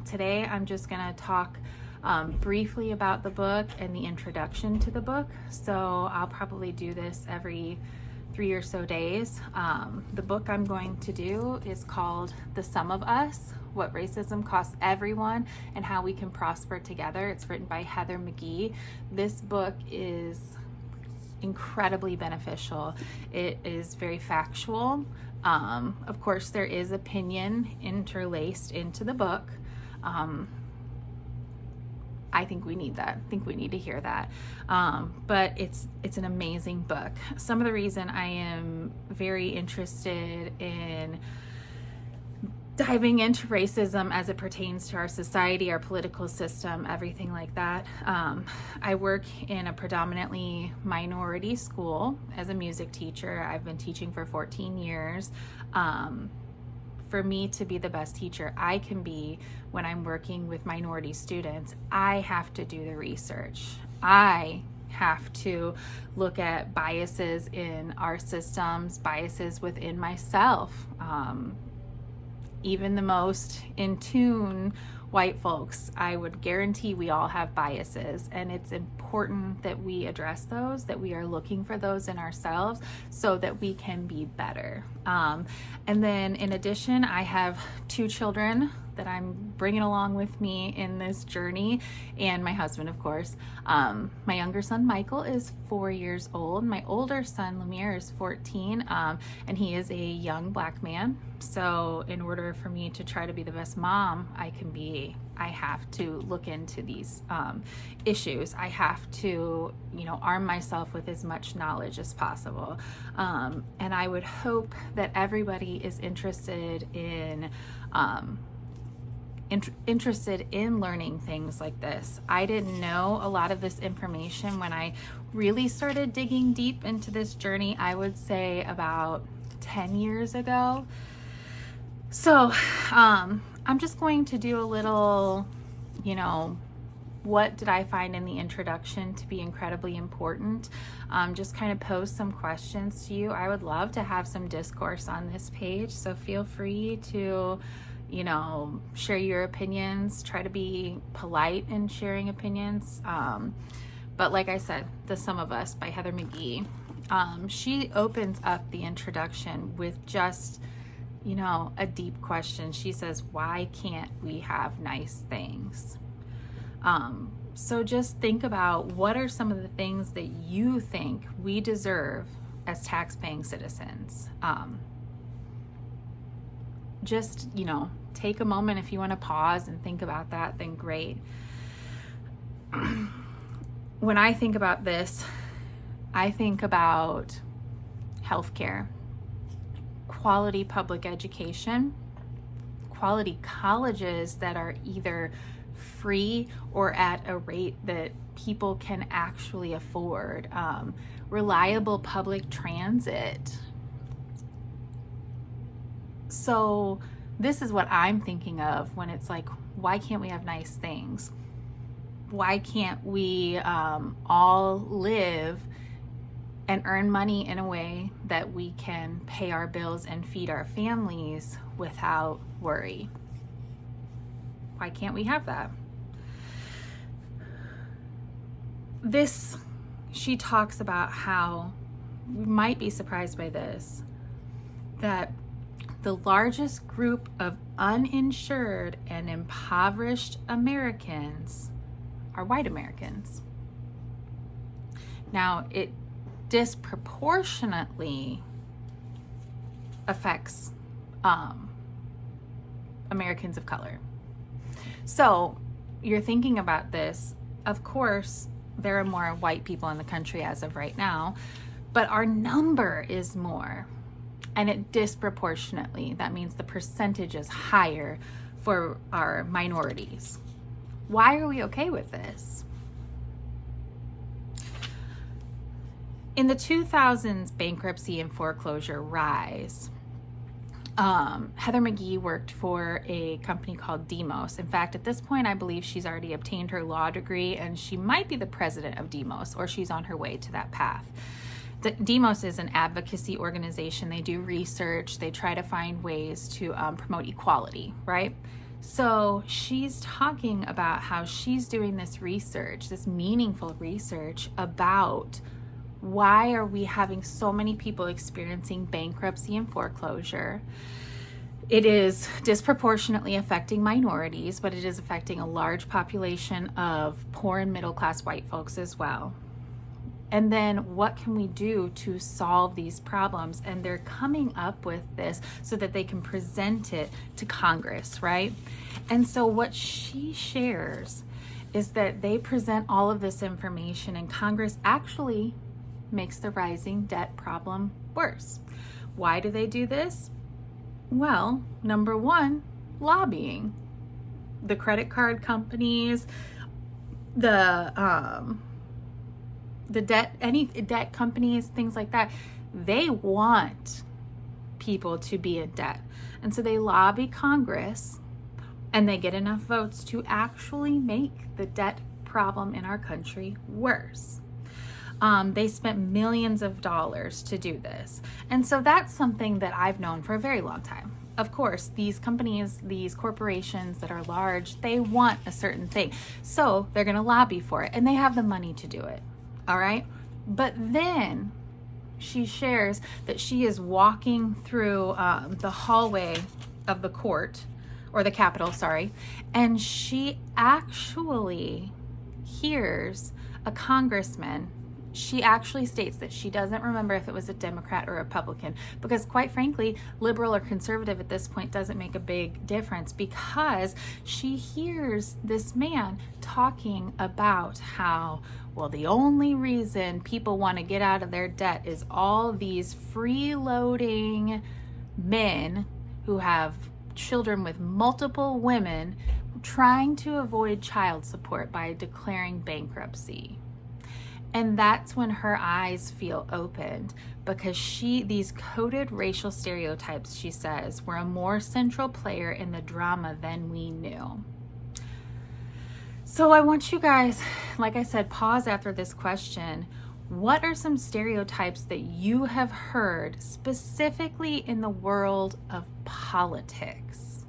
Today I'm just going to talk briefly about the book and the introduction to the book. So I'll probably do this every 3 or so days. The book I'm going to do is called The Sum of Us: What Racism Costs Everyone and How We Can Prosper Together. It's written by Heather McGhee. This book is incredibly beneficial. It is very factual. Of course, there is opinion interlaced into the book. I think we need that. I think we need to hear that. But it's an amazing book. Some of the reason I am very interested in diving into racism as it pertains to our society, our political system, everything like that. I work in a predominantly minority school as a music teacher. I've been teaching for 14 years. For me to be the best teacher I can be when I'm working with minority students, I have to do the research. I have to look at biases in our systems, biases within myself. Even the most in tune white folks, I would guarantee we all have biases, and it's important that we address those, that we are looking for those in ourselves so that we can be better. And then in addition, I have 2 children that I'm bringing along with me in this journey, and my husband, of course. My younger son, Michael, is 4 years old. My older son, Lemire, is 14, and he is a young Black man. So in order for me to try to be the best mom I can be, I have to look into these issues. I have to, arm myself with as much knowledge as possible. And I would hope that everybody is interested in learning things like this. I didn't know a lot of this information when I really started digging deep into this journey, I would say about 10 years ago. So I'm just going to do a little, what did I find in the introduction to be incredibly important? Just kind of pose some questions to you. I would love to have some discourse on this page, so feel free to share your opinions. Try to be polite in sharing opinions. But like I said, The Sum of Us by Heather McGhee. She opens up the introduction with just, a deep question. She says, why can't we have nice things? So just think about, what are some of the things that you think we deserve as tax-paying citizens? Just, take a moment. If you want to pause and think about that, then great. When I think about this, I think about healthcare, quality public education, quality colleges that are either free or at a rate that people can actually afford, reliable public transit. So this is what I'm thinking of when it's like, why can't we have nice things? Why can't we all live and earn money in a way that we can pay our bills and feed our families without worry? Why can't we have that? She talks about how, we might be surprised by this, that the largest group of uninsured and impoverished Americans are white Americans. Now, it disproportionately affects Americans of color. So you're thinking about this, of course, there are more white people in the country as of right now, but our number is more. And it disproportionately, that means the percentage is higher for our minorities. Why are we okay with this? In the 2000s bankruptcy and foreclosure rise, Heather McGhee worked for a company called Demos. In fact, at this point, I believe she's already obtained her law degree, and she might be the president of Demos, or she's on her way to that path. Demos is an advocacy organization. They do research. They try to find ways to promote equality, right? So she's talking about how she's doing this research, this meaningful research about why are we having so many people experiencing bankruptcy and foreclosure. It is disproportionately affecting minorities, but it is affecting a large population of poor and middle class white folks as well. And then what can we do to solve these problems? And they're coming up with this so that they can present it to Congress, right? And so what she shares is that they present all of this information, and Congress actually makes the rising debt problem worse. Why do they do this? Well, number one, lobbying. The credit card companies, the debt companies, things like that, they want people to be in debt. And so they lobby Congress, and they get enough votes to actually make the debt problem in our country worse. They spent millions of dollars to do this. And so that's something that I've known for a very long time. Of course, these companies, these corporations that are large, they want a certain thing. So they're going to lobby for it, and they have the money to do it. All right. But then she shares that she is walking through the hallway of the court, or the Capitol, sorry, and she actually hears a congressman. She actually states that she doesn't remember if it was a Democrat or Republican, because quite frankly, liberal or conservative at this point doesn't make a big difference, because she hears this man talking about how, well, the only reason people want to get out of their debt is all these freeloading men who have children with multiple women trying to avoid child support by declaring bankruptcy. And that's when her eyes feel opened, because these coded racial stereotypes, she says, were a more central player in the drama than we knew. So I want you guys, like I said, pause after this question. What are some stereotypes that you have heard specifically in the world of politics?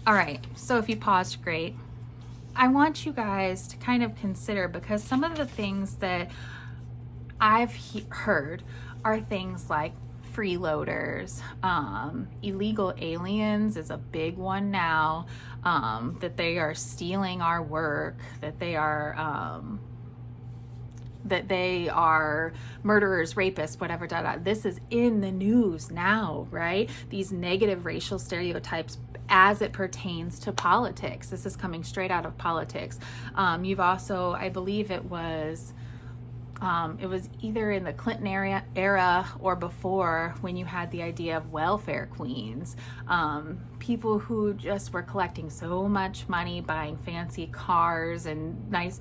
All right, so if you paused, great. I want you guys to kind of consider, because some of the things that I've heard are things like freeloaders, illegal aliens is a big one now, that they are stealing our work, that they are murderers, rapists, whatever, This is in the news now, right? These negative racial stereotypes as it pertains to politics. This is coming straight out of politics. You've also, I believe it was either in the Clinton era or before, when you had the idea of welfare queens, people who just were collecting so much money, buying fancy cars and nice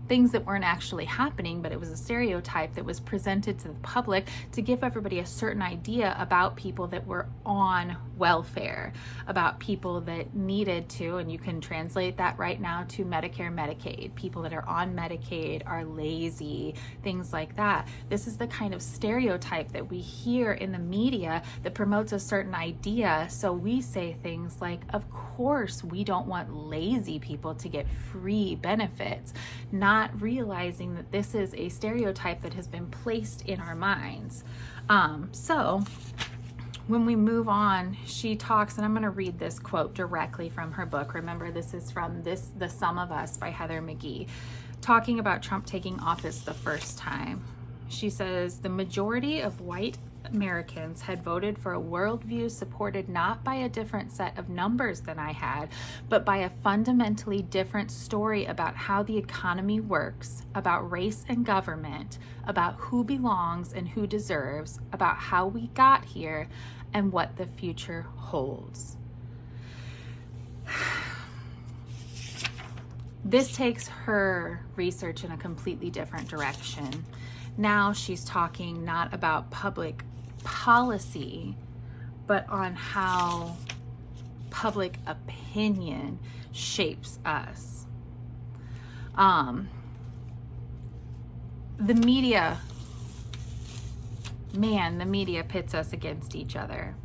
things that weren't actually happening, but it was a stereotype that was presented to the public to give everybody a certain idea about people that were on welfare, about people that needed to, and you can translate that right now to Medicare, Medicaid. People that are on Medicaid are lazy, things like that. This is the kind of stereotype that we hear in the media that promotes a certain idea. So we say things like, of course, we don't want lazy people to get free benefits, not realizing that this is a stereotype that has been placed in our minds. So when we move on, she talks, and I'm going to read this quote directly from her book. Remember, this is from The Sum of Us by Heather McGhee, talking about Trump taking office the first time. She says, the majority of white Americans had voted for a worldview supported not by a different set of numbers than I had, but by a fundamentally different story about how the economy works, about race and government, about who belongs and who deserves, about how we got here, and what the future holds. This takes her research in a completely different direction. Now she's talking not about public policy, but on how public opinion shapes us. The media pits us against each other.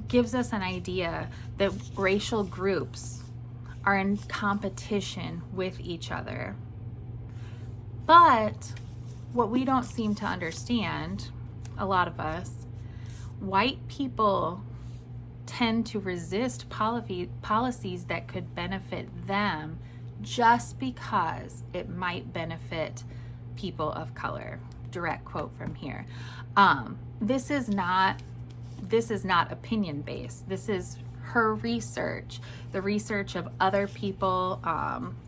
gives us an idea that racial groups are in competition with each other. But what we don't seem to understand, a lot of us, white people tend to resist policies that could benefit them just because it might benefit people of color. Direct quote from here. This is not opinion based. This is her research, the research of other people.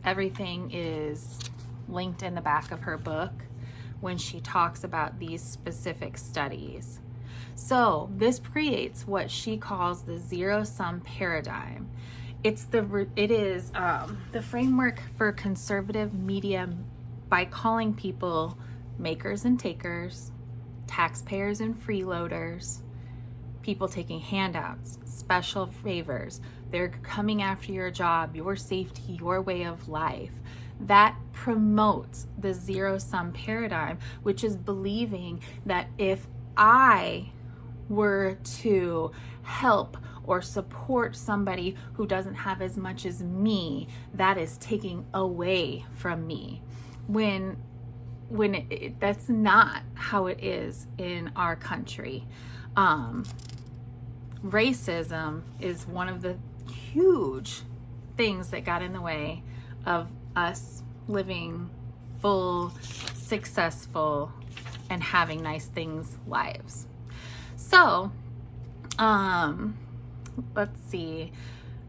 Everything is linked in the back of her book when she talks about these specific studies. So this creates what she calls the zero-sum paradigm. It is the framework for conservative media by calling people makers and takers, taxpayers and freeloaders, people taking handouts, special favors. They're coming after your job, your safety, your way of life. That promotes the zero-sum paradigm, which is believing that if I were to help or support somebody who doesn't have as much as me, that is taking away from me. When that's not how it is in our country. Racism is one of the huge things that got in the way of us living full, successful, and having nice things lives. So, let's see,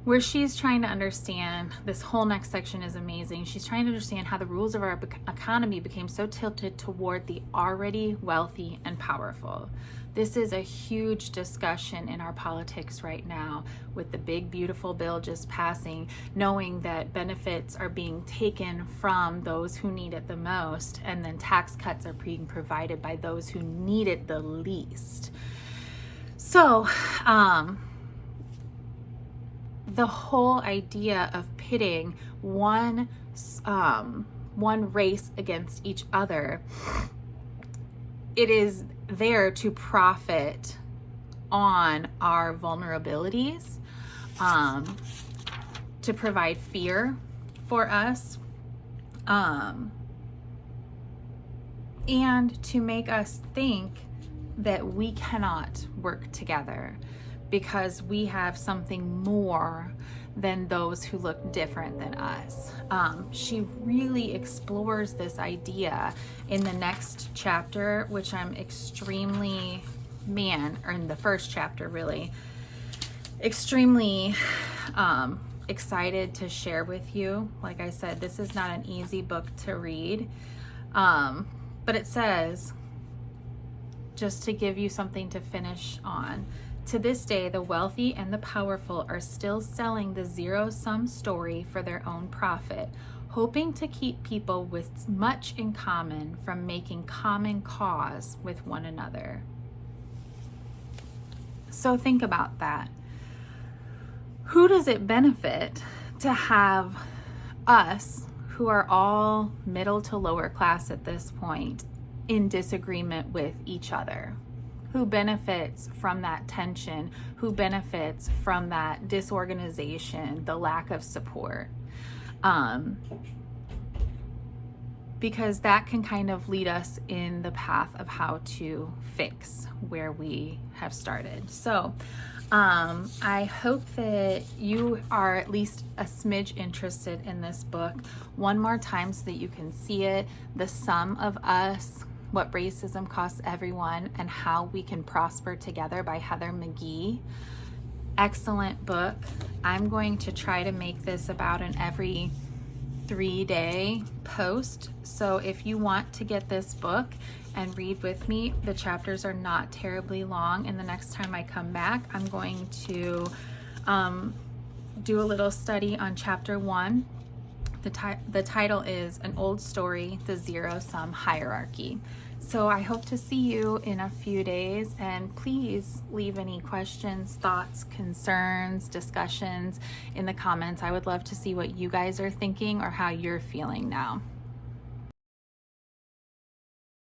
where she's trying to understand, this whole next section is amazing. She's trying to understand how the rules of our economy became so tilted toward the already wealthy and powerful. This is a huge discussion in our politics right now, with the big, beautiful bill just passing, knowing that benefits are being taken from those who need it the most, and then tax cuts are being provided by those who need it the least. So, the whole idea of pitting one race against each other, it is there to profit on our vulnerabilities, to provide fear for us, and to make us think that we cannot work together because we have something more than those who look different than us. She really explores this idea in the next chapter, which I'm extremely, or in the first chapter really, extremely excited to share with you. Like I said, this is not an easy book to read, but it says, just to give you something to finish on, to this day, the wealthy and the powerful are still selling the zero-sum story for their own profit, hoping to keep people with much in common from making common cause with one another. So think about that. Who does it benefit to have us, who are all middle to lower class at this point, in disagreement with each other? Who benefits from that tension? Who benefits from that disorganization, the lack of support? Because that can kind of lead us in the path of how to fix where we have started. So I hope that you are at least a smidge interested in this book. One more time so that you can see it, The Sum of Us, What Racism Costs Everyone, and How We Can Prosper Together by Heather McGhee. Excellent book. I'm going to try to make this about an every 3-day post. So if you want to get this book and read with me, the chapters are not terribly long. And the next time I come back, I'm going to do a little study on chapter 1. The title is An Old Story, The Zero-Sum Hierarchy. So I hope to see you in a few days, and please leave any questions, thoughts, concerns, discussions in the comments. I would love to see what you guys are thinking or how you're feeling now.